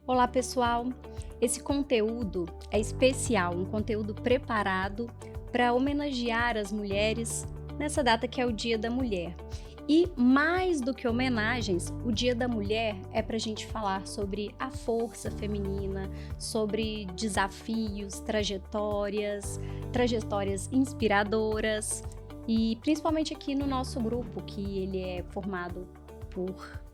Olá, pessoal! Esse conteúdo é especial, um conteúdo preparado para homenagear as mulheres nessa data que é o Dia da Mulher. E mais do que homenagens, o Dia da Mulher é para a gente falar sobre a força feminina, sobre desafios, trajetórias inspiradoras e principalmente aqui no nosso grupo, que ele é formado por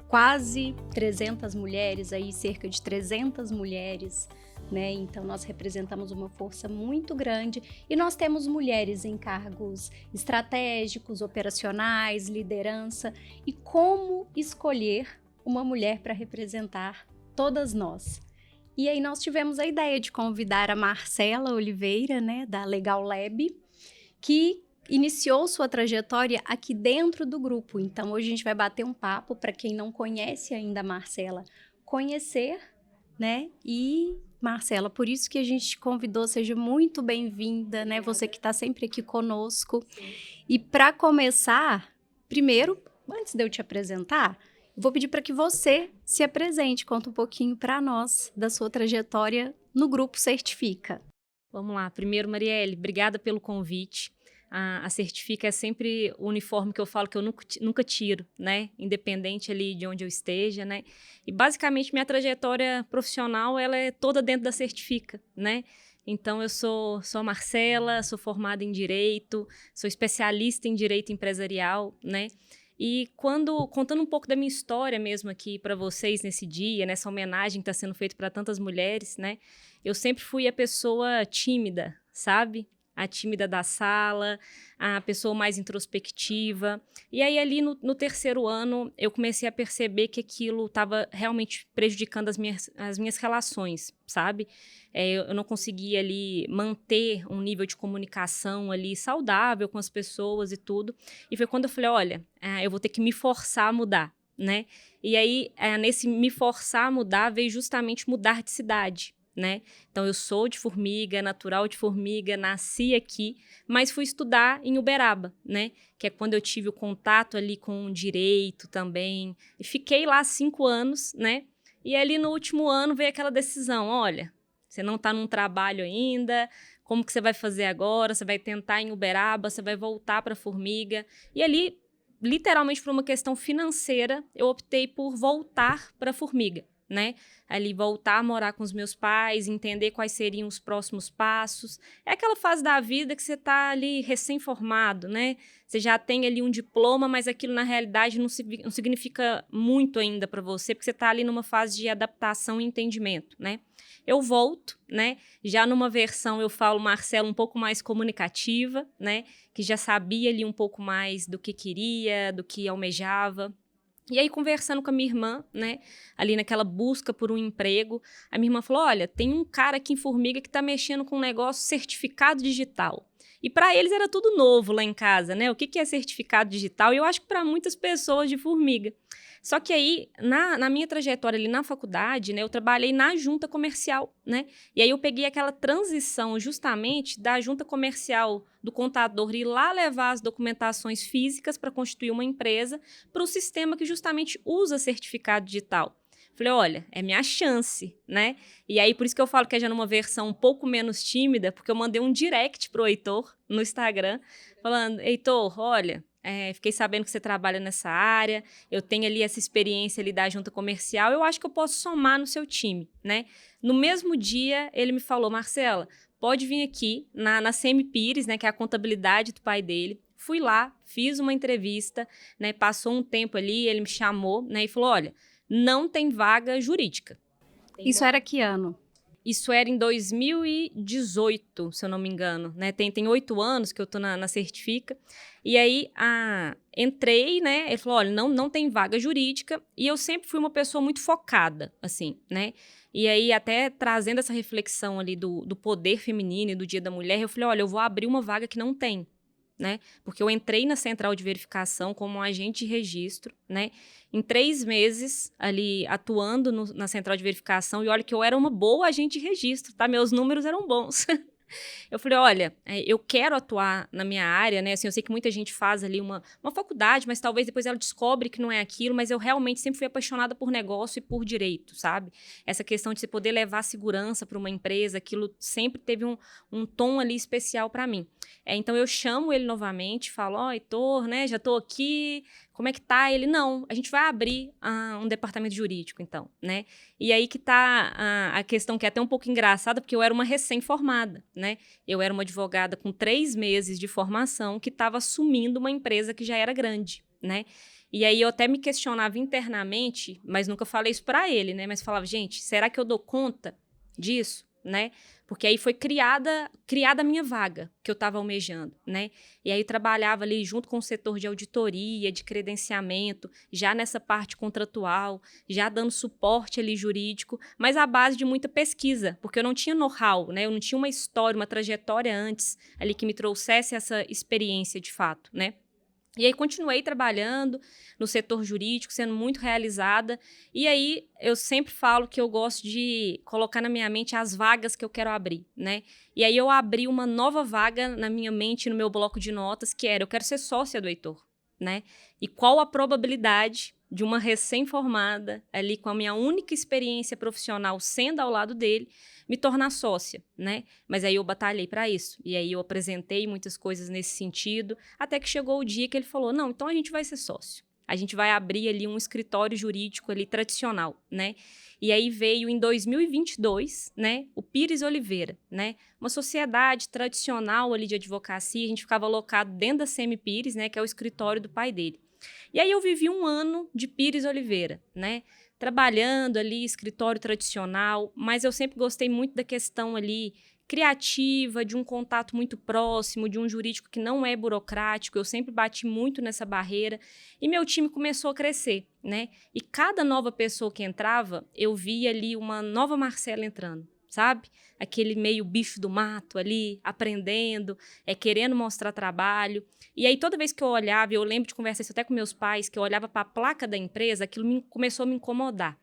quase 300 mulheres, aí cerca de 300 mulheres, né? Então nós representamos uma força muito grande e nós temos mulheres em cargos estratégicos, operacionais, liderança. E como escolher uma mulher para representar todas nós? E aí nós tivemos a ideia de convidar a Marcela Oliveira, né, da Legal Lab, que iniciou sua trajetória aqui dentro do grupo. Então, hoje a gente vai bater um papo para quem não conhece ainda a Marcela, conhecer, né? E, Marcela, por isso que a gente te convidou, seja muito bem-vinda, né? Você que está sempre aqui conosco. Sim. E para começar, primeiro, antes de eu te apresentar, eu vou pedir para que você se apresente, conta um pouquinho para nós da sua trajetória no Grupo Certifica. Vamos lá. Primeiro, Marielle, obrigada pelo convite. A Certifica é sempre o uniforme que eu falo que eu nunca tiro, né? Independente ali de onde eu esteja, né? E basicamente minha trajetória profissional, ela é toda dentro da Certifica, né? Então eu sou a Marcela, sou formada em Direito, sou especialista em Direito Empresarial, né? E contando um pouco da minha história mesmo aqui para vocês nesse dia, nessa homenagem que está sendo feita para tantas mulheres, né? Eu sempre fui a pessoa tímida, sabe? A tímida da sala, a pessoa mais introspectiva. E aí, ali no terceiro ano, eu comecei a perceber que aquilo estava realmente prejudicando as minhas relações, sabe? Eu não conseguia ali manter um nível de comunicação ali saudável com as pessoas e tudo. E foi quando eu falei, olha, eu vou ter que me forçar a mudar, né? E aí, nesse me forçar a mudar, veio justamente mudar de cidade, né? Então, eu sou de Formiga, natural de Formiga, nasci aqui, mas fui estudar em Uberaba, né? Que é quando eu tive o contato ali com o direito também. E fiquei lá 5 anos, né? E ali no último ano veio aquela decisão, olha, você não está num trabalho ainda, como que você vai fazer agora? Você vai tentar em Uberaba, você vai voltar para Formiga. E ali, literalmente por uma questão financeira, eu optei por voltar para Formiga, né? Ali voltar a morar com os meus pais, entender quais seriam os próximos passos. É aquela fase da vida que você está ali recém-formado, né? Você já tem ali um diploma, mas aquilo na realidade não significa muito ainda para você, porque você está ali numa fase de adaptação e entendimento, né? Eu volto, né? Já numa versão eu falo Marcela um pouco mais comunicativa, né? Que já sabia ali um pouco mais do que queria, do que almejava. E aí, conversando com a minha irmã, né, ali naquela busca por um emprego, a minha irmã falou, olha, tem um cara aqui em Formiga que tá mexendo com um negócio certificado digital. E para eles era tudo novo lá em casa, né? O que é certificado digital? E eu acho que para muitas pessoas de Formiga. Só que aí, na minha trajetória ali na faculdade, né, eu trabalhei na junta comercial, né? E aí eu peguei aquela transição justamente da junta comercial do contador ir lá levar as documentações físicas para constituir uma empresa para o sistema que justamente usa certificado digital. Falei, olha, é minha chance, né? E aí, por isso que eu falo que é já numa versão um pouco menos tímida, porque eu mandei um direct pro Heitor no Instagram, falando, Heitor, olha, fiquei sabendo que você trabalha nessa área, eu tenho ali essa experiência ali da junta comercial, eu acho que eu posso somar no seu time, né? No mesmo dia, ele me falou, Marcela, pode vir aqui na CM Pires, né, que é a contabilidade do pai dele. Fui lá, fiz uma entrevista, né, passou um tempo ali, ele me chamou, né, e falou, olha, não tem vaga jurídica. Isso era que ano? Isso era em 2018, se eu não me engano, né? Tem 8 anos que eu tô na Certifica. E aí, entrei, né? Ele falou, olha, não tem vaga jurídica. E eu sempre fui uma pessoa muito focada, assim, né? E aí, até trazendo essa reflexão ali do poder feminino e do Dia da Mulher, eu falei, olha, eu vou abrir uma vaga que não tem, né? Porque eu entrei na central de verificação como um agente de registro, né? Em 3 meses ali atuando na central de verificação, e olha que eu era uma boa agente de registro, tá? Meus números eram bons. Eu falei, olha, eu quero atuar na minha área, né? Assim, eu sei que muita gente faz ali uma faculdade, mas talvez depois ela descobre que não é aquilo, mas eu realmente sempre fui apaixonada por negócio e por direito, sabe? Essa questão de você poder levar segurança para uma empresa, aquilo sempre teve um tom ali especial para mim. Então eu chamo ele novamente, falo, ó, Heitor, né? Já tô aqui, como é que tá? Ele, não, a gente vai abrir um departamento jurídico, então, né? E aí que tá a questão que é até um pouco engraçada, porque eu era uma recém-formada, né? Eu era uma advogada com 3 meses de formação que estava assumindo uma empresa que já era grande, né? E aí eu até me questionava internamente, mas nunca falei isso para ele, né? Mas falava, gente, será que eu dou conta disso, né? Porque aí foi criada a minha vaga que eu estava almejando, né? E aí eu trabalhava ali junto com o setor de auditoria, de credenciamento, já nessa parte contratual, já dando suporte ali jurídico, mas à base de muita pesquisa, porque eu não tinha know-how, né? Eu não tinha uma história, uma trajetória antes ali que me trouxesse essa experiência de fato, né? E aí continuei trabalhando no setor jurídico, sendo muito realizada. E aí eu sempre falo que eu gosto de colocar na minha mente as vagas que eu quero abrir, né? E aí eu abri uma nova vaga na minha mente, no meu bloco de notas, que era, eu quero ser sócia do Heitor, né? E qual a probabilidade de uma recém-formada, ali com a minha única experiência profissional sendo ao lado dele, me tornar sócia, né? Mas aí eu batalhei para isso. E aí eu apresentei muitas coisas nesse sentido, até que chegou o dia que ele falou, não, então a gente vai ser sócio. A gente vai abrir ali um escritório jurídico ali tradicional, né? E aí veio em 2022, né, o Pires Oliveira, né? Uma sociedade tradicional ali de advocacia, a gente ficava alocado dentro da CM Pires, né, que é o escritório do pai dele. E aí eu vivi um ano de Pires Oliveira, né? Trabalhando ali, escritório tradicional, mas eu sempre gostei muito da questão ali criativa, de um contato muito próximo, de um jurídico que não é burocrático. Eu sempre bati muito nessa barreira e meu time começou a crescer, né? E cada nova pessoa que entrava, eu via ali uma nova Marcela entrando, sabe? Aquele meio bicho do mato ali, aprendendo, querendo mostrar trabalho. E aí, toda vez que eu olhava, eu lembro de conversar isso até com meus pais, que eu olhava para a placa da empresa, aquilo começou a me incomodar.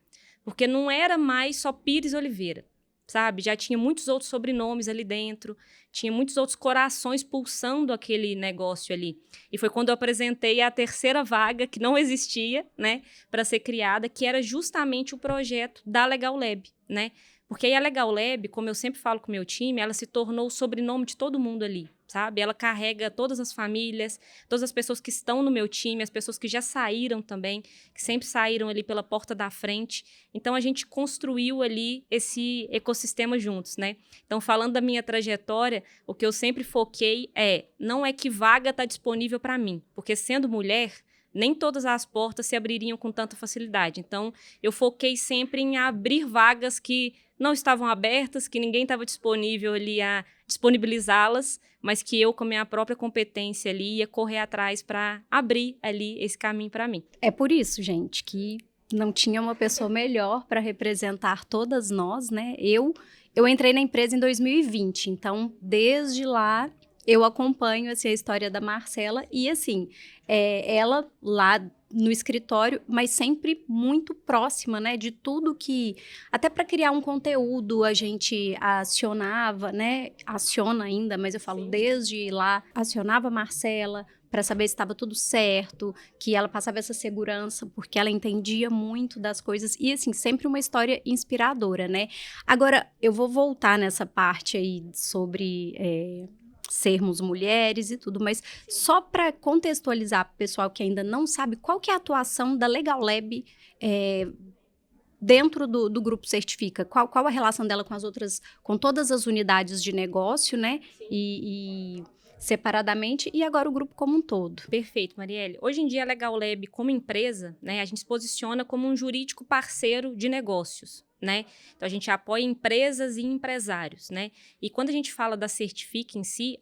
Porque não era mais só Pires Oliveira, sabe? Já tinha muitos outros sobrenomes ali dentro, tinha muitos outros corações pulsando aquele negócio ali. E foi quando eu apresentei a terceira vaga, que não existia, né, para ser criada, que era justamente o projeto da Legal Lab, né? Porque aí a Legal Lab, como eu sempre falo com o meu time, ela se tornou o sobrenome de todo mundo ali, sabe? Ela carrega todas as famílias, todas as pessoas que estão no meu time, as pessoas que já saíram também, que sempre saíram ali pela porta da frente. Então, a gente construiu ali esse ecossistema juntos, né? Então, falando da minha trajetória, o que eu sempre foquei não é que vaga está disponível para mim, porque sendo mulher, nem todas as portas se abririam com tanta facilidade. Então, eu foquei sempre em abrir vagas que não estavam abertas, que ninguém estava disponível ali a disponibilizá-las, mas que eu, com a minha própria competência ali, ia correr atrás para abrir ali esse caminho para mim. É por isso, gente, que não tinha uma pessoa melhor para representar todas nós, né? Eu entrei na empresa em 2020, então, desde lá, eu acompanho assim, a história da Marcela e, assim, ela lá no escritório, mas sempre muito próxima, né, de tudo que... Até para criar um conteúdo a gente acionava, né, aciona ainda, mas eu falo Sim. Desde lá, acionava a Marcela para saber se estava tudo certo, que ela passava essa segurança, porque ela entendia muito das coisas, e assim, sempre uma história inspiradora, né. Agora, eu vou voltar nessa parte aí sobre... sermos mulheres e tudo, mas só para contextualizar para o pessoal que ainda não sabe, qual que é a atuação da Legal Lab dentro do Grupo Certifica? Qual a relação dela com as outras, com todas as unidades de negócio, né? E separadamente, e agora o grupo como um todo. Perfeito, Marielle. Hoje em dia, a Legal Lab, como empresa, né, a gente se posiciona como um jurídico parceiro de negócios, né? Então, a gente apoia empresas e empresários, né? E quando a gente fala da Certifica em si,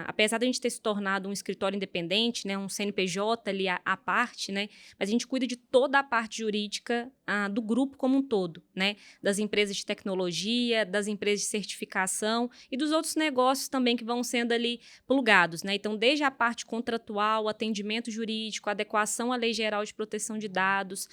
apesar de a gente ter se tornado um escritório independente, né, um CNPJ ali à parte, né? Mas a gente cuida de toda a parte jurídica do grupo como um todo, né? Das empresas de tecnologia, das empresas de certificação e dos outros negócios também que vão sendo ali plugados, né? Então, desde a parte contratual, atendimento jurídico, adequação à Lei Geral de Proteção de Dados,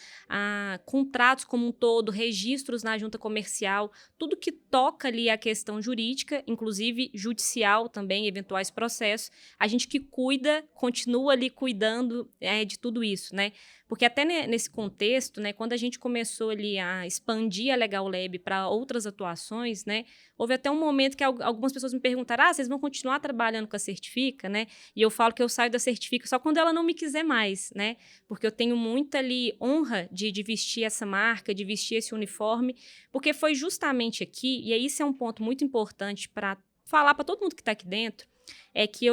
contratos como um todo, registros membros na junta comercial, tudo que toca ali a questão jurídica, inclusive judicial também, eventuais processos, a gente que cuida, continua ali cuidando de tudo isso, né? Porque até nesse contexto, né, quando a gente começou ali a expandir a Legal Lab para outras atuações, né, houve até um momento que algumas pessoas me perguntaram, vocês vão continuar trabalhando com a Certifica, né? E eu falo que eu saio da Certifica só quando ela não me quiser mais, né? Porque eu tenho muita ali honra de vestir essa marca, de vestir esse uniforme, porque foi justamente aqui, e aí isso é um ponto muito importante para falar para todo mundo que está aqui dentro, é que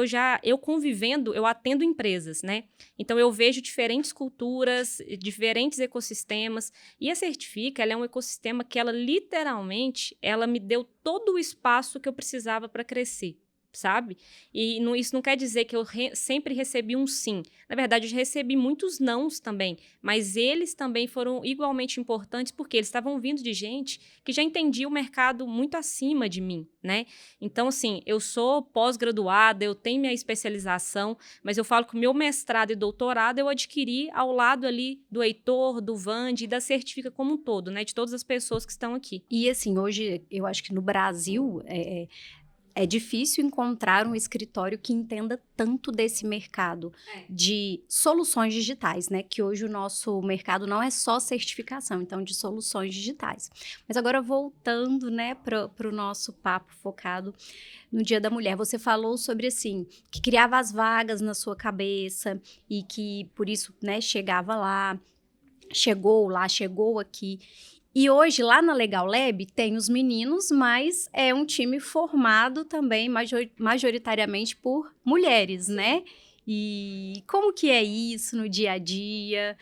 eu convivendo, eu atendo empresas, né? Então, eu vejo diferentes culturas, diferentes ecossistemas, e a Certifica, ela é um ecossistema que ela, literalmente, ela me deu todo o espaço que eu precisava para crescer, sabe? E isso não quer dizer que eu sempre recebi um sim. Na verdade, eu recebi muitos nãos também, mas eles também foram igualmente importantes porque eles estavam vindo de gente que já entendia o mercado muito acima de mim, né? Então, assim, eu sou pós-graduada, eu tenho minha especialização, mas eu falo que o meu mestrado e doutorado eu adquiri ao lado ali do Heitor, do Vande e da Certifica como um todo, né? De todas as pessoas que estão aqui. E assim, hoje eu acho que no Brasil é difícil encontrar um escritório que entenda tanto desse mercado de soluções digitais, né? Que hoje o nosso mercado não é só certificação, então de soluções digitais. Mas agora voltando, né, para o nosso papo focado no Dia da Mulher, você falou sobre, assim, que criava as vagas na sua cabeça e que por isso, né, chegava lá, chegou aqui. E hoje, lá na Legal Lab, tem os meninos, mas é um time formado também majoritariamente por mulheres, né? E como que é isso no dia a dia?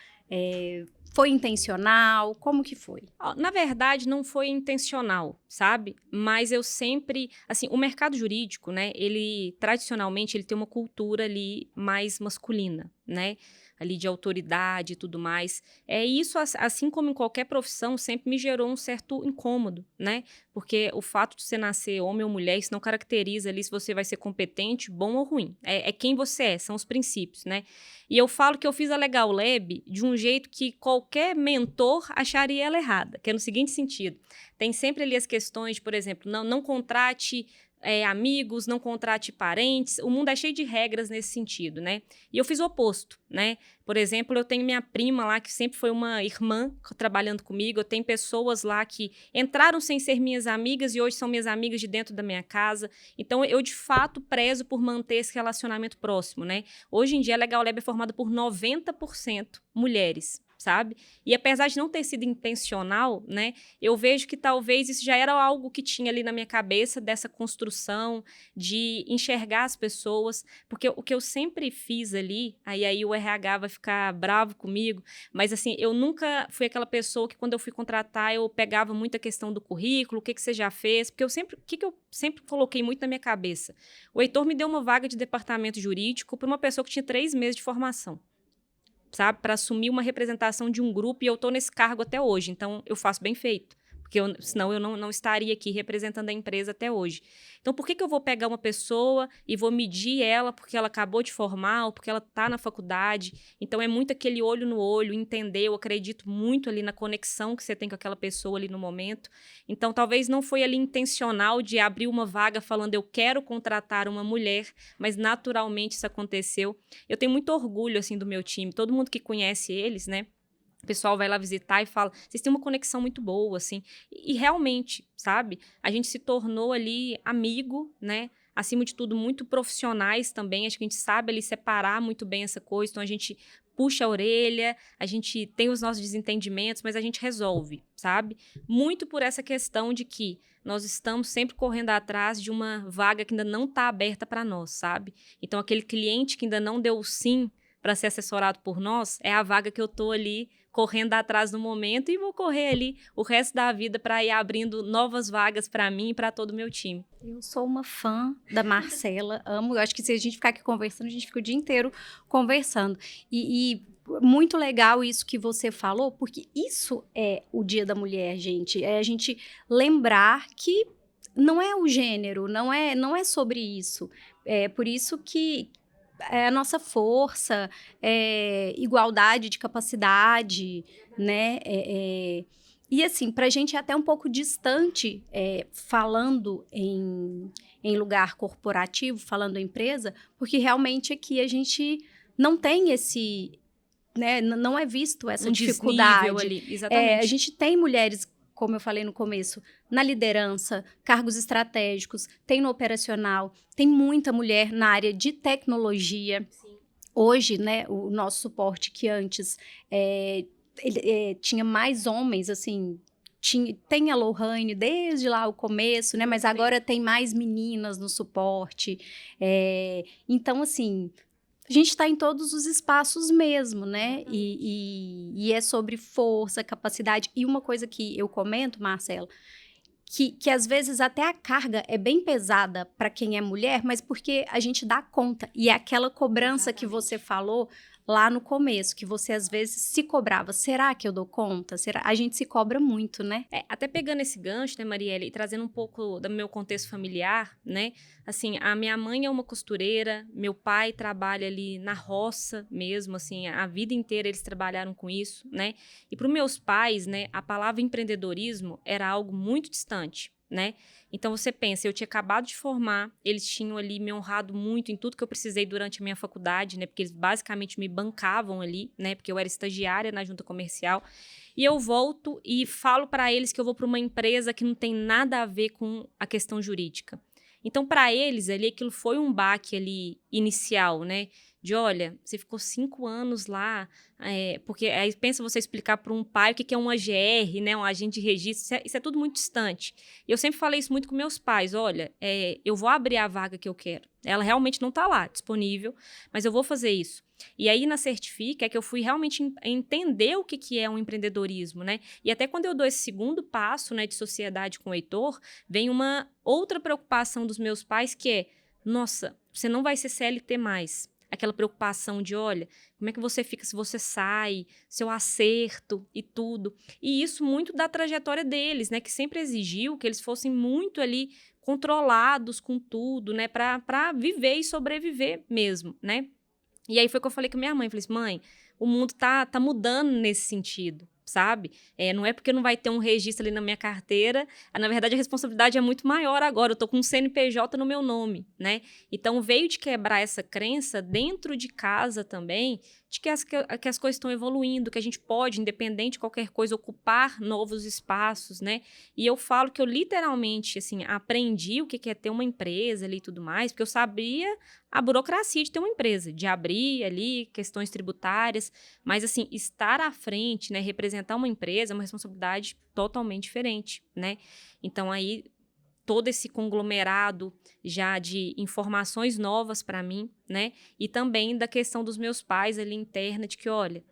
Foi intencional? Como que foi? Na verdade, não foi intencional, sabe? Mas eu sempre, assim, o mercado jurídico, né, ele tradicionalmente ele tem uma cultura ali mais masculina, né? Ali de autoridade e tudo mais. Isso, assim como em qualquer profissão, sempre me gerou um certo incômodo, né? Porque o fato de você nascer homem ou mulher, isso não caracteriza ali se você vai ser competente, bom ou ruim. É quem você é, são os princípios, né? E eu falo que eu fiz a Legal Lab de um jeito que qualquer mentor acharia ela errada, que é no seguinte sentido. Tem sempre ali as questões, por exemplo, não contrate amigos, não contrate parentes. O mundo é cheio de regras nesse sentido, né? E eu fiz o oposto, né? Por exemplo, eu tenho minha prima lá, que sempre foi uma irmã trabalhando comigo. Eu tenho pessoas lá que entraram sem ser minhas amigas e hoje são minhas amigas de dentro da minha casa. Então, eu, de fato, prezo por manter esse relacionamento próximo, né? Hoje em dia, a Legal Lab é formada por 90% mulheres, sabe? E apesar de não ter sido intencional, né, eu vejo que talvez isso já era algo que tinha ali na minha cabeça, dessa construção de enxergar as pessoas, porque o que eu sempre fiz ali, aí o RH vai ficar bravo comigo, mas assim, eu nunca fui aquela pessoa que quando eu fui contratar, eu pegava muito a questão do currículo, o que você já fez, porque o que eu sempre coloquei muito na minha cabeça? O Heitor me deu uma vaga de departamento jurídico para uma pessoa que tinha 3 meses de formação, sabe, para assumir uma representação de um grupo, e eu estou nesse cargo até hoje, então eu faço bem feito, porque senão eu não estaria aqui representando a empresa até hoje. Então, por que eu vou pegar uma pessoa e vou medir ela porque ela acabou de formar ou porque ela está na faculdade? Então, é muito aquele olho no olho, entender, eu acredito muito ali na conexão que você tem com aquela pessoa ali no momento. Então, talvez não foi ali intencional de abrir uma vaga falando eu quero contratar uma mulher, mas naturalmente isso aconteceu. Eu tenho muito orgulho, assim, do meu time. Todo mundo que conhece eles, né? O pessoal vai lá visitar e fala, vocês têm uma conexão muito boa, assim. E realmente, sabe? A gente se tornou ali amigo, né? Acima de tudo, muito profissionais também. Acho que a gente sabe ali separar muito bem essa coisa. Então, a gente puxa a orelha, a gente tem os nossos desentendimentos, mas a gente resolve, sabe? Muito por essa questão de que nós estamos sempre correndo atrás de uma vaga que ainda não está aberta para nós, sabe? Então, aquele cliente que ainda não deu o sim para ser assessorado por nós, é a vaga que eu estou ali correndo atrás no momento e vou correr ali o resto da vida para ir abrindo novas vagas para mim e para todo o meu time. Eu sou uma fã da Marcela, amo. Eu acho que se a gente ficar aqui conversando, a gente fica o dia inteiro conversando. E muito legal isso que você falou, porque isso é o Dia da Mulher, gente. É a gente lembrar que não é o gênero, não é sobre isso. É por isso que é a nossa força, igualdade de capacidade, né? E assim, para a gente é até um pouco distante, falando em lugar corporativo, falando em empresa, porque realmente aqui a gente não tem esse, né, não é visto essa Um desnível dificuldade. ali, A exatamente. gente tem mulheres, como eu falei no começo, na liderança, cargos estratégicos, tem no operacional, tem muita mulher na área de tecnologia. Sim. Hoje, né, o nosso suporte que antes tinha mais homens, assim, tem a Lohane desde lá o começo, né, mas agora tem mais meninas no suporte. Então, assim, a gente está em todos os espaços mesmo, né? E é sobre força, capacidade. E uma coisa que eu comento, Marcela, que às vezes até a carga é bem pesada para quem é mulher, mas porque a gente dá conta. E é aquela cobrança que você falou lá no começo, que você às vezes se cobrava. Será que eu dou conta? A gente se cobra muito, né? Até pegando esse gancho, né, Marielle, e trazendo um pouco do meu contexto familiar, né? Assim, a minha mãe é uma costureira, meu pai trabalha ali na roça mesmo, assim, a vida inteira eles trabalharam com isso, né? E para os meus pais, né, a palavra empreendedorismo era algo muito distante, né? Então você pensa, eu tinha acabado de formar, eles tinham ali me honrado muito em tudo que eu precisei durante a minha faculdade, né? Porque eles basicamente me bancavam ali, né? Porque eu era estagiária na junta comercial. E eu volto e falo para eles que eu vou para uma empresa que não tem nada a ver com a questão jurídica. Então, para eles ali, aquilo foi um baque ali inicial, né? De, olha, você ficou 5 anos lá, porque aí pensa você explicar para um pai o que é um AGR, né? Um agente de registro, isso é tudo muito distante. E eu sempre falei isso muito com meus pais, olha, eu vou abrir a vaga que eu quero. Ela realmente não está lá, disponível, mas eu vou fazer isso. E aí, na Certifica, é que eu fui realmente entender o que é um empreendedorismo, né? E até quando eu dou esse segundo passo, né, de sociedade com o Heitor, vem uma outra preocupação dos meus pais, que é, nossa, você não vai ser CLT mais. Aquela preocupação de, olha, como é que você fica se você sai, seu acerto e tudo. E isso muito da trajetória deles, né? Que sempre exigiu que eles fossem muito ali controlados com tudo, né? Para viver e sobreviver mesmo, né? E aí foi que eu falei com a minha mãe, falei assim, mãe, o mundo tá mudando nesse sentido, sabe? Não é porque não vai ter um registro ali na minha carteira, na verdade a responsabilidade é muito maior agora, eu tô com um CNPJ no meu nome, né? Então veio de quebrar essa crença dentro de casa também, de que as coisas estão evoluindo, que a gente pode, independente de qualquer coisa, ocupar novos espaços, né? E eu falo que eu literalmente, assim, aprendi o que é ter uma empresa ali e tudo mais, porque eu sabia a burocracia de ter uma empresa, de abrir ali questões tributárias, mas, assim, estar à frente, né, representar uma empresa é uma responsabilidade totalmente diferente, né? Então, aí, todo esse conglomerado já de informações novas para mim, né? E também da questão dos meus pais ali interna, de que, olha,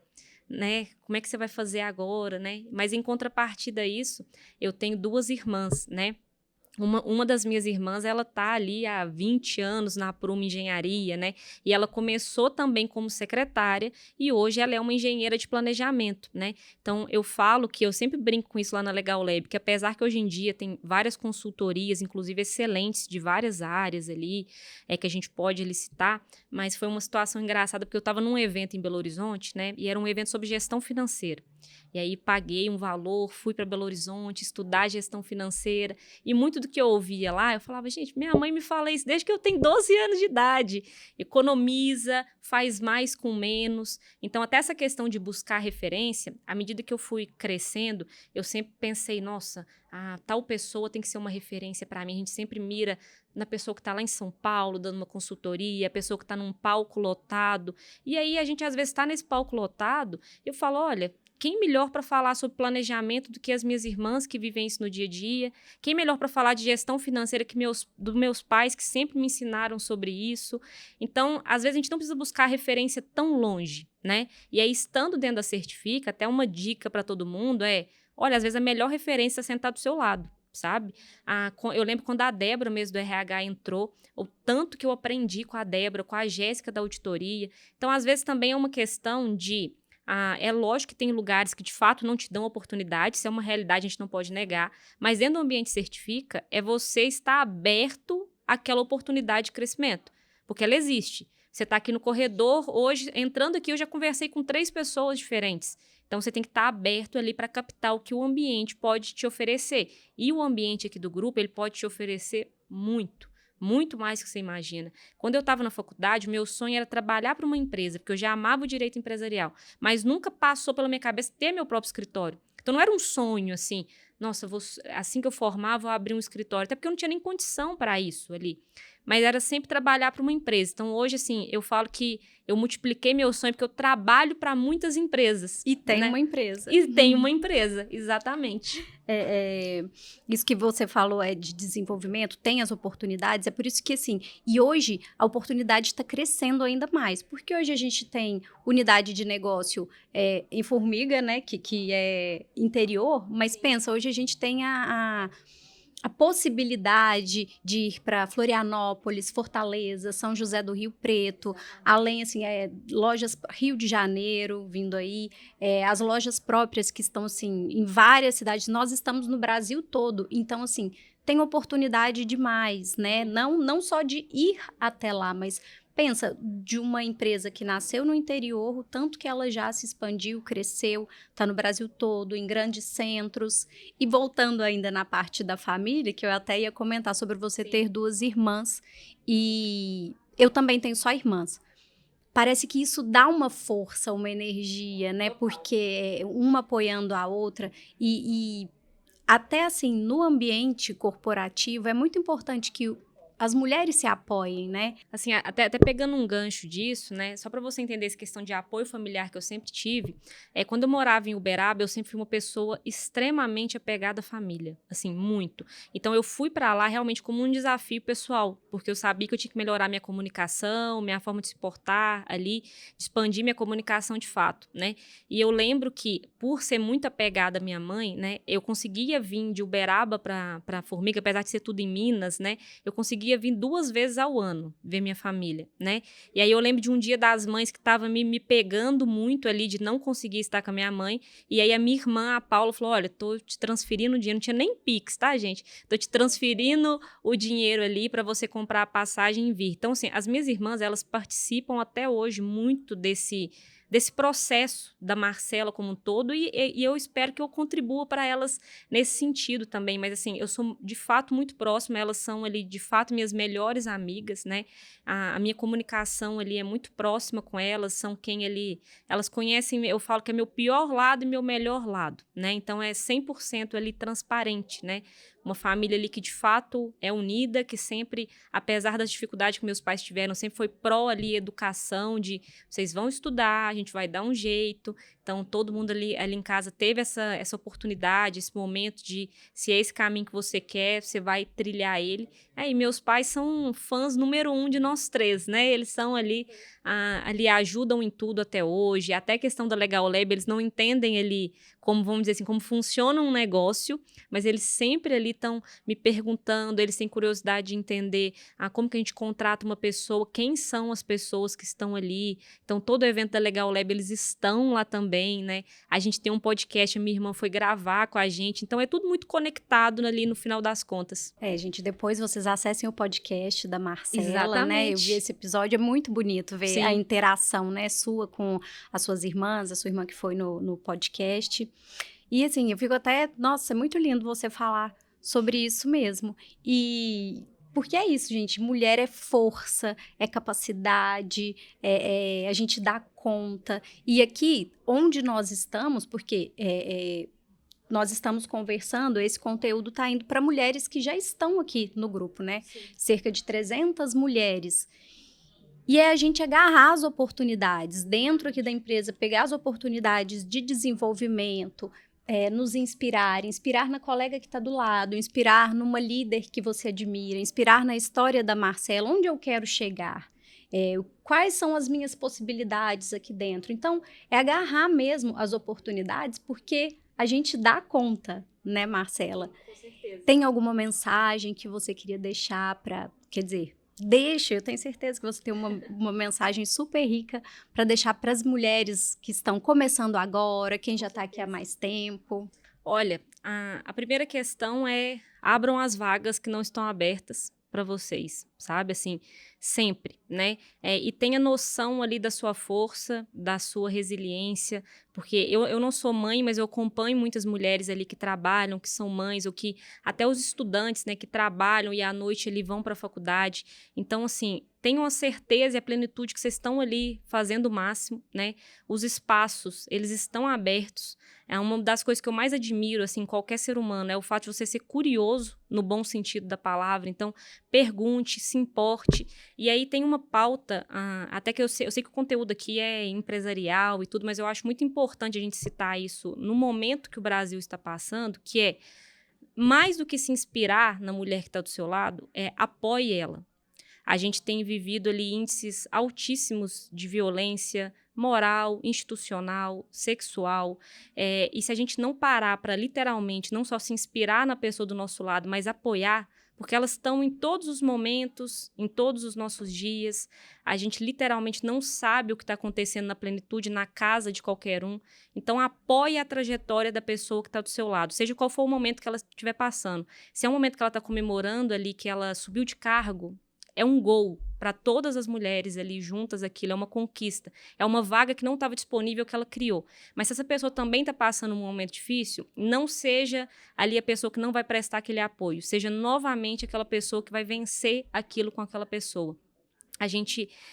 né, como é que você vai fazer agora, né? Mas em contrapartida a isso, eu tenho 2 irmãs, né? Uma das minhas irmãs, ela tá ali há 20 anos na Prumo Engenharia, né? E ela começou também como secretária e hoje ela é uma engenheira de planejamento, né? Então, eu falo que eu sempre brinco com isso lá na Legal Lab, que apesar que hoje em dia tem várias consultorias, inclusive excelentes de várias áreas ali, que a gente pode licitar, mas foi uma situação engraçada porque eu estava num evento em Belo Horizonte, né? E era um evento sobre gestão financeira. E aí paguei um valor, fui para Belo Horizonte estudar gestão financeira e muito do que eu ouvia lá, eu falava, gente, minha mãe me fala isso desde que eu tenho 12 anos de idade. Economiza, faz mais com menos. Então, até essa questão de buscar referência, à medida que eu fui crescendo, eu sempre pensei, nossa, tal pessoa tem que ser uma referência para mim. A gente sempre mira na pessoa que está lá em São Paulo, dando uma consultoria, a pessoa que está num palco lotado. E aí, a gente às vezes está nesse palco lotado, eu falo, olha, quem melhor para falar sobre planejamento do que as minhas irmãs que vivem isso no dia a dia? Quem melhor para falar de gestão financeira que dos meus pais que sempre me ensinaram sobre isso? Então, às vezes a gente não precisa buscar referência tão longe, né? E aí, estando dentro da Certifica, até uma dica para todo mundo olha, às vezes a melhor referência é sentar do seu lado, sabe? Eu lembro quando a Débora mesmo do RH entrou, o tanto que eu aprendi com a Débora, com a Jéssica da auditoria. Então, às vezes também é uma questão de é lógico que tem lugares que de fato não te dão oportunidade, isso é uma realidade, a gente não pode negar, mas dentro do ambiente Certifica é você estar aberto àquela oportunidade de crescimento, porque ela existe. Você está aqui no corredor, hoje, entrando aqui, eu já conversei com 3 pessoas diferentes. Então, você tem que estar aberto ali para captar o que o ambiente pode te oferecer. E o ambiente aqui do grupo, ele pode te oferecer muito mais do que você imagina. Quando eu estava na faculdade, o meu sonho era trabalhar para uma empresa, porque eu já amava o direito empresarial, mas nunca passou pela minha cabeça ter meu próprio escritório. Então, não era um sonho, assim, nossa, assim que eu formar, vou abrir um escritório, até porque eu não tinha nem condição para isso ali. Mas era sempre trabalhar para uma empresa. Então, hoje, assim, eu falo que eu multipliquei meu sonho porque eu trabalho para muitas empresas. E tem né? uma empresa. E tem uma empresa, exatamente. Isso que você falou é de desenvolvimento, tem as oportunidades, é por isso que, assim, e hoje a oportunidade está crescendo ainda mais, porque hoje a gente tem unidade de negócio em Formiga, né, que é interior, mas pensa, hoje a gente tem a possibilidade de ir para Florianópolis, Fortaleza, São José do Rio Preto, além, assim, lojas Rio de Janeiro vindo aí, as lojas próprias que estão, assim, em várias cidades. Nós estamos no Brasil todo, então, assim, tem oportunidade demais, né? Não só de ir até lá, mas pensa, de uma empresa que nasceu no interior, o tanto que ela já se expandiu, cresceu, está no Brasil todo, em grandes centros. E voltando ainda na parte da família, que eu até ia comentar sobre você ter 2 irmãs, e eu também tenho só irmãs. Parece que isso dá uma força, uma energia, né? Porque uma apoiando a outra e até assim, no ambiente corporativo, é muito importante que as mulheres se apoiem, né? Assim, até pegando um gancho disso, né? Só para você entender essa questão de apoio familiar que eu sempre tive, quando eu morava em Uberaba, eu sempre fui uma pessoa extremamente apegada à família, assim, muito. Então, eu fui para lá realmente como um desafio pessoal, porque eu sabia que eu tinha que melhorar minha comunicação, minha forma de se portar ali, expandir minha comunicação de fato, né? E eu lembro que, por ser muito apegada à minha mãe, né? Eu conseguia vir de Uberaba para Formiga, apesar de ser tudo em Minas, né? Eu conseguia vir 2 vezes ao ano ver minha família, né? E aí eu lembro de um dia das mães que estava me pegando muito ali de não conseguir estar com a minha mãe, e aí a minha irmã, a Paula, falou, olha, tô te transferindo o dinheiro, não tinha nem Pix, tá, gente? Tô te transferindo o dinheiro ali para você comprar a passagem e vir. Então, assim, as minhas irmãs, elas participam até hoje muito desse processo da Marcela como um todo, e eu espero que eu contribua para elas nesse sentido também, mas assim, eu sou de fato muito próxima, elas são ali de fato minhas melhores amigas, né, a minha comunicação ali é muito próxima com elas, são quem ali, elas conhecem, eu falo que é meu pior lado e meu melhor lado, né, então é 100% ali transparente, né, uma família ali que de fato é unida, que sempre, apesar das dificuldades que meus pais tiveram, sempre foi pró ali educação, de vocês vão estudar, a gente vai dar um jeito. Então, todo mundo ali em casa teve essa oportunidade, esse momento de, se é esse caminho que você quer, você vai trilhar ele. E meus pais são fãs número 1 de nós 3, né? Eles são ali ajudam em tudo até hoje. Até a questão da Legal Lab, eles não entendem ali como, vamos dizer assim, como funciona um negócio, mas eles sempre ali estão me perguntando, eles têm curiosidade de entender como que a gente contrata uma pessoa, quem são as pessoas que estão ali. Então, todo evento da Legal Lab, eles estão lá também, né? A gente tem um podcast, a minha irmã foi gravar com a gente, então é tudo muito conectado ali no final das contas. Gente, depois vocês acessem o podcast da Marcela, Exatamente. né? Eu vi esse episódio, é muito bonito ver Sim. A interação, né, sua com as suas irmãs, a sua irmã que foi no podcast. E assim, eu fico até, nossa, é muito lindo você falar sobre isso mesmo. E porque é isso, gente, mulher é força, é capacidade, a gente dá conta. E aqui, onde nós estamos, porque nós estamos conversando, esse conteúdo está indo para mulheres que já estão aqui no grupo, né? Sim. Cerca de 300 mulheres. E é a gente agarrar as oportunidades dentro aqui da empresa, pegar as oportunidades de desenvolvimento, nos inspirar na colega que está do lado, inspirar numa líder que você admira, inspirar na história da Marcela, onde eu quero chegar, quais são as minhas possibilidades aqui dentro. Então, é agarrar mesmo as oportunidades, porque a gente dá conta, né, Marcela? Com certeza. Tem alguma mensagem que você queria deixar para, quer dizer, eu tenho certeza que você tem uma mensagem super rica para deixar para as mulheres que estão começando agora, quem já está aqui há mais tempo. Olha, a primeira questão é: abram as vagas que não estão abertas para vocês. sabe? Assim, sempre, né? E tenha noção ali da sua força, da sua resiliência, porque eu não sou mãe, mas eu acompanho muitas mulheres ali que trabalham, que são mães, ou que até os estudantes, né, que trabalham e à noite ali vão para a faculdade. Então, assim, tenham a certeza e a plenitude que vocês estão ali fazendo o máximo, né? Os espaços, eles estão abertos. É uma das coisas que eu mais admiro, assim, em qualquer ser humano, é o fato de você ser curioso, no bom sentido da palavra. Então, pergunte, se importe. E aí tem uma pauta, até que eu sei que o conteúdo aqui é empresarial e tudo, mas eu acho muito importante a gente citar isso no momento que o Brasil está passando, que é, mais do que se inspirar na mulher que está do seu lado, apoie ela. A gente tem vivido ali índices altíssimos de violência moral, institucional, sexual. E se a gente não parar para literalmente não só se inspirar na pessoa do nosso lado, mas apoiar, porque elas estão em todos os momentos, em todos os nossos dias. A gente literalmente não sabe o que está acontecendo na plenitude, na casa de qualquer um. Então, apoie a trajetória da pessoa que está do seu lado, seja qual for o momento que ela estiver passando. Se é um momento que ela está comemorando ali, que ela subiu de cargo, é um gol para todas as mulheres ali juntas, aquilo é uma conquista. É uma vaga que não estava disponível que ela criou. Mas se essa pessoa também está passando um momento difícil, não seja ali a pessoa que não vai prestar aquele apoio. Seja novamente aquela pessoa que vai vencer aquilo com aquela pessoa.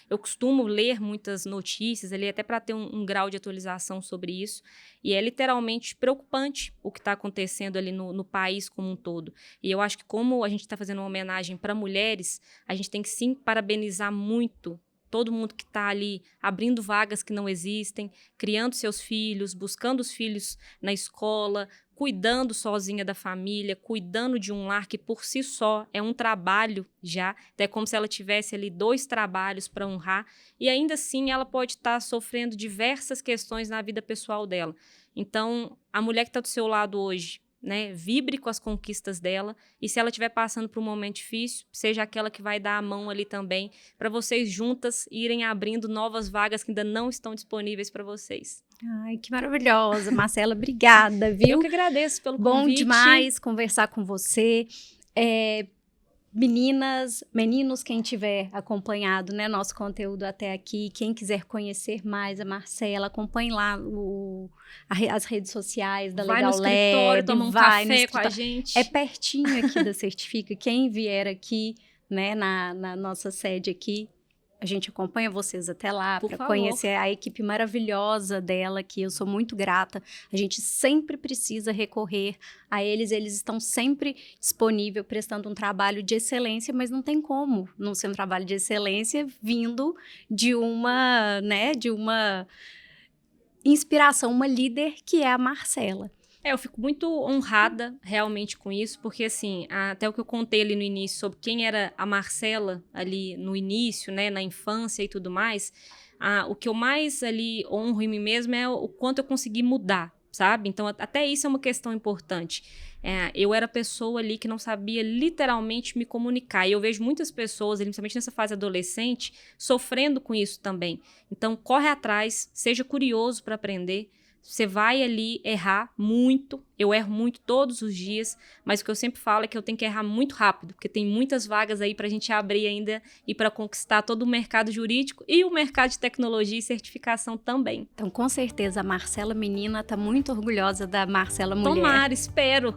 Eu costumo ler muitas notícias ali, até para ter um grau de atualização sobre isso, e é literalmente preocupante o que está acontecendo ali no país como um todo. E eu acho que, como a gente está fazendo uma homenagem para mulheres, a gente tem que sim parabenizar muito todo mundo que está ali abrindo vagas que não existem, criando seus filhos, buscando os filhos na escola, cuidando sozinha da família, cuidando de um lar que por si só é um trabalho já. É como se ela tivesse ali 2 trabalhos para honrar, e ainda assim ela pode estar sofrendo diversas questões na vida pessoal dela. Então, a mulher que está do seu lado hoje, né, vibre com as conquistas dela, e se ela estiver passando por um momento difícil, seja aquela que vai dar a mão ali também, para vocês juntas irem abrindo novas vagas que ainda não estão disponíveis para vocês. Ai, que maravilhosa, Marcela, obrigada, viu? Eu que agradeço pelo convite. Bom demais conversar com você. Meninas, meninos, quem tiver acompanhado, né, nosso conteúdo até aqui, quem quiser conhecer mais a Marcela, acompanhe lá as redes sociais da Legal Lab. Vai no escritório, toma um café com a gente. É pertinho aqui da Certifica. Quem vier aqui, né, na nossa sede aqui, a gente acompanha vocês até lá para conhecer a equipe maravilhosa dela, que eu sou muito grata. A gente sempre precisa recorrer a eles, eles estão sempre disponíveis, prestando um trabalho de excelência, mas não tem como não ser um trabalho de excelência vindo de uma inspiração, uma líder que é a Marcela. Eu fico muito honrada realmente com isso, porque assim, até o que eu contei ali no início sobre quem era a Marcela ali no início, né, na infância e tudo mais, o que eu mais ali honro em mim mesma é o quanto eu consegui mudar, sabe? Então, até isso é uma questão importante. Eu era pessoa ali que não sabia literalmente me comunicar, e eu vejo muitas pessoas, principalmente nessa fase adolescente, sofrendo com isso também. Então, corre atrás, seja curioso para aprender. Você vai ali errar muito, eu erro muito todos os dias, mas o que eu sempre falo é que eu tenho que errar muito rápido, porque tem muitas vagas aí para a gente abrir ainda e para conquistar todo o mercado jurídico e o mercado de tecnologia e certificação também. Então, com certeza, a Marcela menina está muito orgulhosa da Marcela mulher. Tomara, espero.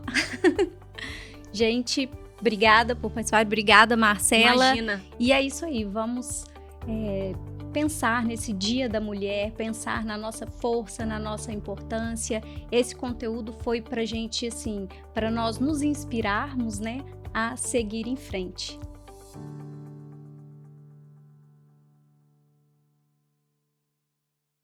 Gente, obrigada por participar, obrigada, Marcela. Imagina. E é isso aí, vamos pensar nesse Dia da Mulher, pensar na nossa força, na nossa importância. Esse conteúdo foi pra gente, assim, para nós nos inspirarmos, né, a seguir em frente.